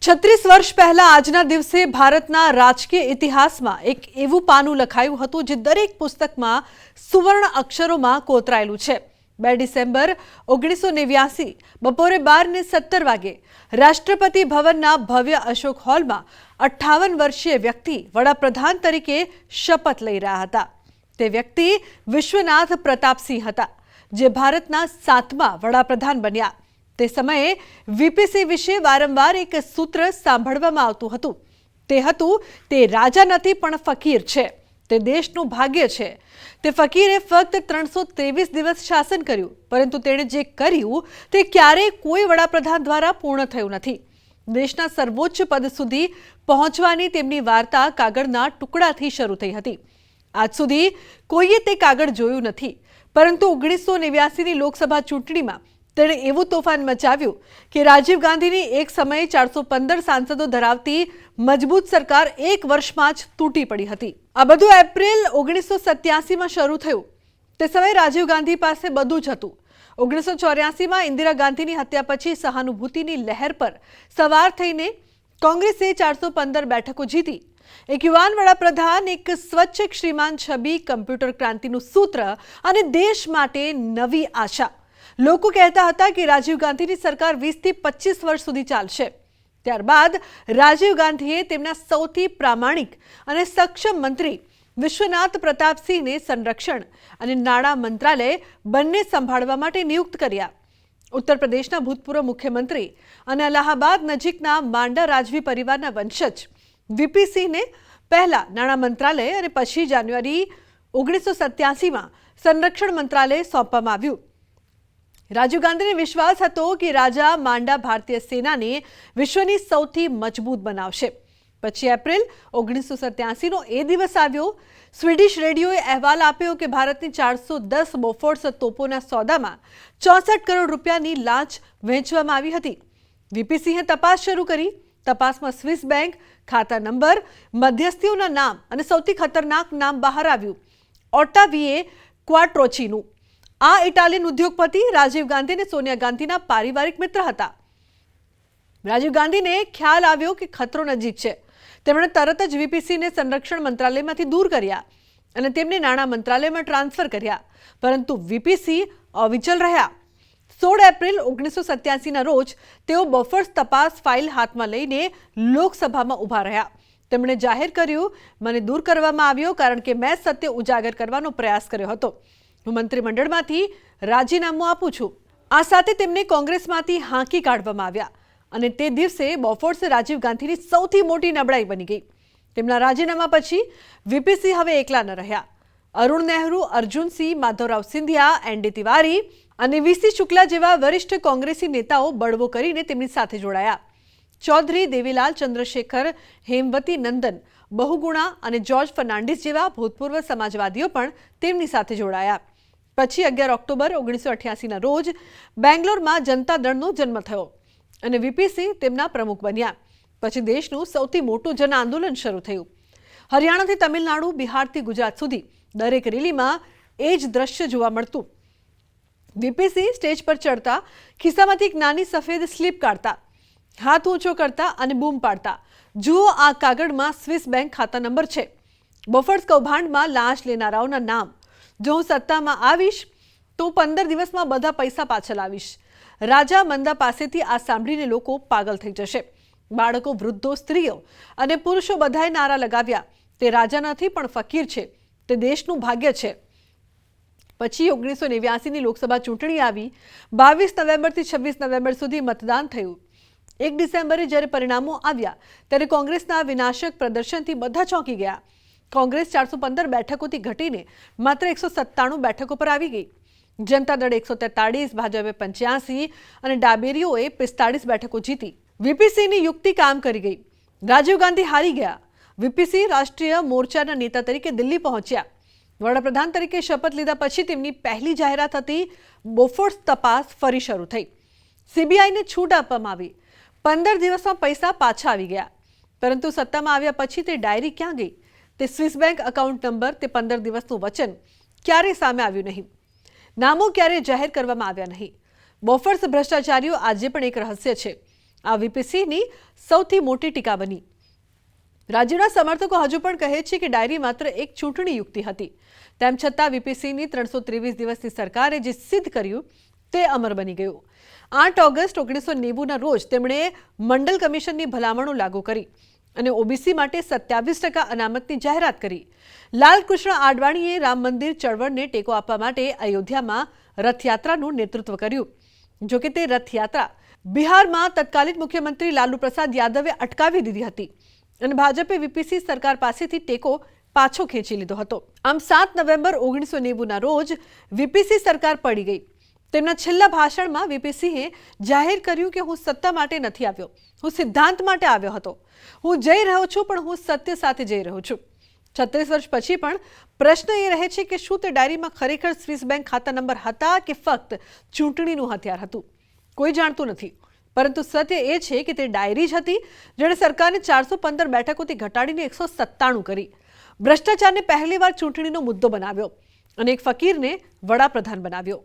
36 વર્ષ પહેલા આજના દિવસે ભારતના રાજકીય ઇતિહાસમાં એક એવું પાનું લખાયું હતું જે દરેક પુસ્તકમાં સુવર્ણ અક્ષરોમાં કોતરાયેલું છે। 2 ડિસેમ્બર 1989 બપોરે 12:17 વાગે રાષ્ટ્રપતિ ભવનના ભવ્ય અશોક હોલમાં 58 વર્ષીય વ્યક્તિ વડાપ્રધાન તરીકે શપથ લઈ રહ્યા હતા। તે વ્યક્તિ વિશ્વનાથ પ્રતાપસિંહ હતા, જે ભારતના 7મા વડાપ્રધાન બન્યા। તે સમયે વીપીસી વિશે વારંવાર એક સૂત્ર સાંભળવામાં આવતું હતું, તે હતું તે રાજા નથી પણ ફકીર છે, તે દેશનું ભાગ્ય છે। તે ફકીરે ફક્ત 323 દિવસ શાસન કર્યું, પરંતુ તેણે જે કર્યું તે ક્યારેય કોઈ વડાપ્રધાન દ્વારા પૂર્ણ થયું નથી। દેશના સર્વોચ્ચ પદ સુધી પહોંચવાની તેમની વાર્તા કાગળના ટુકડાથી શરૂ થઈ હતી। આજ સુધી કોઈએ તે કાગળ જોયું નથી, પરંતુ 1989ની લોકસભા ચૂંટણીમાં તેણે એવું તોફાન મચાવ્યું કે રાજીવ ગાંધીની એક સમયે 415 સાંસદો ધરાવતી મજબૂત સરકાર એક વર્ષમાં જ તૂટી પડી હતી। આ બધું એપ્રિલ 1987માં શરૂ થયું। તે સમયે રાજીવ ગાંધી પાસે બધું જ હતું। 1984માં ઇન્દિરા ગાંધીની હત્યા પછી સહાનુભૂતિની લહેર પર સવાર થઈને કોંગ્રેસે 415 બેઠકો જીતી। એક યુવાન વડાપ્રધાન, એક સ્વચ્છ શ્રીમાન છબી, કમ્પ્યુટર ક્રાંતિનું સૂત્ર અને દેશ માટે નવી આશા। લોકો કહેતા હતા કે રાજીવ ગાંધીની સરકાર 20 થી 25 વર્ષ સુધી ચાલશે। ત્યારબાદ રાજીવ ગાંધીએ તેમના સૌથી પ્રામાણિક અને સક્ષમ મંત્રી વિશ્વનાથ પ્રતાપસિંહને સંરક્ષણ અને નાણાં મંત્રાલય બંને સંભાળવા માટે નિયુક્ત કર્યા। ઉત્તર પ્રદેશના ભૂતપૂર્વ મુખ્યમંત્રી અને અલ્હાબાદ નજીકના માંડા રાજવી પરિવારના વંશજ વીપી સિંહને પહેલા નાણાં મંત્રાલય અને પછી જાન્યુઆરી 1987માં સંરક્ષણ મંત્રાલય સોંપવામાં આવ્યું। રાજીવ ગાંધીને વિશ્વાસ હતો કે રાજા માંડા ભારતીય સેનાને વિશ્વની સૌથી મજબૂત બનાવશે। પછી એપ્રિલ 1987નો એ દિવસ આવ્યો। સ્વીડિશ રેડિયોએ અહેવાલ આપ્યો કે ભારતની 410 બોફોર્સ તોપોના સોદામાં 64 કરોડ રૂપિયાની લાંચ વહેંચવામાં આવી હતી। વીપી સિંહે તપાસ શરૂ કરી। તપાસમાં સ્વિસ બેંક ખાતા નંબર, મધ્યસ્થીઓના નામ અને સૌથી ખતરનાક નામ બહાર આવ્યું, ઓટાવીએ ક્વાટ્રોચીનું। આ ઇટાલિયન ઉદ્યોગપતિ રાજીવ ગાંધી અને સોનિયા ગાંધીના પારિવારિક મિત્ર હતા। રાજીવ ગાંધીને ખ્યાલ આવ્યો કે ખતરો નજીક છે। તેમણે તરત જ વીપીસીને સંરક્ષણ મંત્રાલયમાંથી દૂર કર્યા અને તેમને નાણાં મંત્રાલયમાં ટ્રાન્સફર કર્યા, પરંતુ વીપીસી અવિચલ રહ્યા। 16 એપ્રિલ 1987ના રોજ તેઓ બોફોર્સ તપાસ ફાઇલ હાથમાં લઈને લોકસભામાં ઊભા રહ્યા। તેમણે જાહેર કર્યું, મને દૂર કરવામાં આવ્યો કારણ કે મેં સત્ય ઉજાગર કરવાનો પ્રયાસ કર્યો હતો। હું મંત્રીમંડળમાંથી રાજીનામું આપું છું। આ સાથે તેમને કોંગ્રેસમાંથી હાંકી કાઢવામાં આવ્યા અને તે દિવસે બોફોર્સ રાજીવ ગાંધીની સૌથી મોટી નબળાઈ બની ગઈ। તેમના રાજીનામા પછી વીપીસી હવે એકલા ન રહ્યા। અરુણ નહેરુ, અર્જુન સિંહ, માધવરાવ સિંધિયા, એનડી તિવારી અને વીસી શુક્લા જેવા વરિષ્ઠ કોંગ્રેસી નેતાઓ બળવો કરીને તેમની સાથે જોડાયા। ચૌધરી દેવીલાલ ચંદ્રશેખર, હેમવતી નંદન બહુગુણા અને જ્યોર્જ ફર્નાન્ડિસ જેવા ભૂતપૂર્વ સમાજવાદીઓ પણ તેમની સાથે જોડાયા। પછી 11 ઓક્ટોબર 1988ના રોજ બેંગ્લોરમાં જનતા દળનો જન્મ થયો અને વીપીસી તેમના પ્રમુખ બન્યા। પછી દેશનું સૌથી મોટું જન આંદોલન શરૂ થયું। હરિયાણાથી તમિલનાડુ, બિહારથી ગુજરાત સુધી દરેક રેલીમાં એ જ દ્રશ્ય જોવા મળતું। વીપીસી સ્ટેજ પર ચડતા, ખિસ્સામાંથી એક નાની સફેદ સ્લીપ કાઢતા, હાથ ઊંચો કરતા અને બૂમ પાડતા, જુઓ આ કાગળમાં સ્વિસ બેંક ખાતા નંબર છે, બોફોર્સ કૌભાંડમાં લાંચ લેનારાઓના નામ, જો હું સત્તામાં આવીશ તો 15 દિવસમાં બધા પૈસા પાછા લાવીશ। રાજા મંદા પાસેથી આ સાંભળીને લોકો પાગલ થઈ જશે। બાળકો, વૃદ્ધો, સ્ત્રીઓ અને પુરુષો બધાએ નારા લગાવ્યા, તે રાજા નથી પણ ફકીર છે, તે દેશનું ભાગ્ય છે। પછી 1989ની લોકસભા ચૂંટણી આવી। 22 નવેમ્બરથી 26 નવેમ્બર સુધી મતદાન થયું। 1 ડિસેમ્બરે જ્યારે પરિણામો આવ્યા ત્યારે કોંગ્રેસના વિનાશક પ્રદર્શનથી બધા ચોંકી ગયા। કોંગ્રેસ 415 બેઠકોથી ઘટીને માત્ર 197 બેઠકો પર આવી ગઈ। જનતા દળ 143, ભાજપે 85 અને ડાબેરીઓએ 45 બેઠકો જીતી। વીપીસીની યુક્તિ કામ કરી ગઈ। રાજીવ ગાંધી હારી ગયા। વીપીસી રાષ્ટ્રીય મોરચાના નેતા તરીકે દિલ્હી પહોંચ્યા। વડાપ્રધાન તરીકે શપથ લીધા પછી તેમની પહેલી જાહેરાત હતી, બોફોર્સ તપાસ ફરી શરૂ થઈ। સીબીઆઈને છૂટ આપવામાં આવી। 15 દિવસમાં પૈસા પાછા આવી ગયા, પરંતુ સત્તામાં આવ્યા પછી તે ડાયરી ક્યાં ગઈ? તે સ્વિસ બેંક એકાઉન્ટ નંબર, તે 15 દિવસનું વચન ક્યારેય સામે આવ્યું નહીં। નામો ક્યારેય જાહેર કરવામાં આવ્યા નહીં। બોફોર્સ ભ્રષ્ટાચારીઓ આજે પણ એક રહસ્ય છે। આ વીપીસીની સૌથી મોટી ટીકા બની. રાજ્યના સમર્થકો હજુ પણ કહે છે કે ડાયરી માત્ર એક ચૂંટણી યુક્તિ હતી. તેમ છતાં વીપીસીની 323 દિવસની સરકારે જે સિદ્ધ કર્યું તે અમર બની ગયું. 8 ઓગસ્ટ 1990ના રોજ તેમણે મંડલ કમિશનની ભલામણો લાગુ કરી અને ઓબીસી માટે 27% અનામતની જાહેરાત કરી. લાલકૃષ્ણ આડવાણીએ રામ મંદિર ચળવળને ટેકો આપવા માટે અયોધ્યામાં રથયાત્રાનું નેતૃત્વ કર્યું. જોકે તે રથયાત્રા બિહારમાં તત્કાલીન મુખ્યમંત્રી લાલુ પ્રસાદ યાદવે અટકાવી દીધી હતી અને ભાજપે વીપીસી સરકાર પાસેથી ટેકો પાછો ખેંચી લીધો હતો. આમ 7 નવેમ્બર 1990ના રોજ વીપીસી સરકાર પડી ગઈ. તેમના છેલ્લા ભાષણમાં વીપીસિંહે જાહેર કર્યું કે હું સત્તા માટે નથી આવ્યો, હું સિદ્ધાંત માટે આવ્યો હતો. હું જઈ રહ્યો છું પણ હું સત્ય સાથે જઈ રહ્યો છું. 36 વર્ષ પછી પણ પ્રશ્ન એ રહે છે કે શું તે ડાયરીમાં ખરેખર સ્વિસ બેંક ખાતા નંબર હતા કે ફક્ત ચૂંટણીનું હથિયાર હતું? કોઈ જાણતું નથી. પરંતુ સત્ય એ છે કે તે ડાયરી જ હતી જેણે સરકારને 415 બેઠકોથી ઘટાડીને 197 કરી, ભ્રષ્ટાચારને પહેલીવાર ચૂંટણીનો મુદ્દો બનાવ્યો અને એક ફકીરને વડાપ્રધાન બનાવ્યો.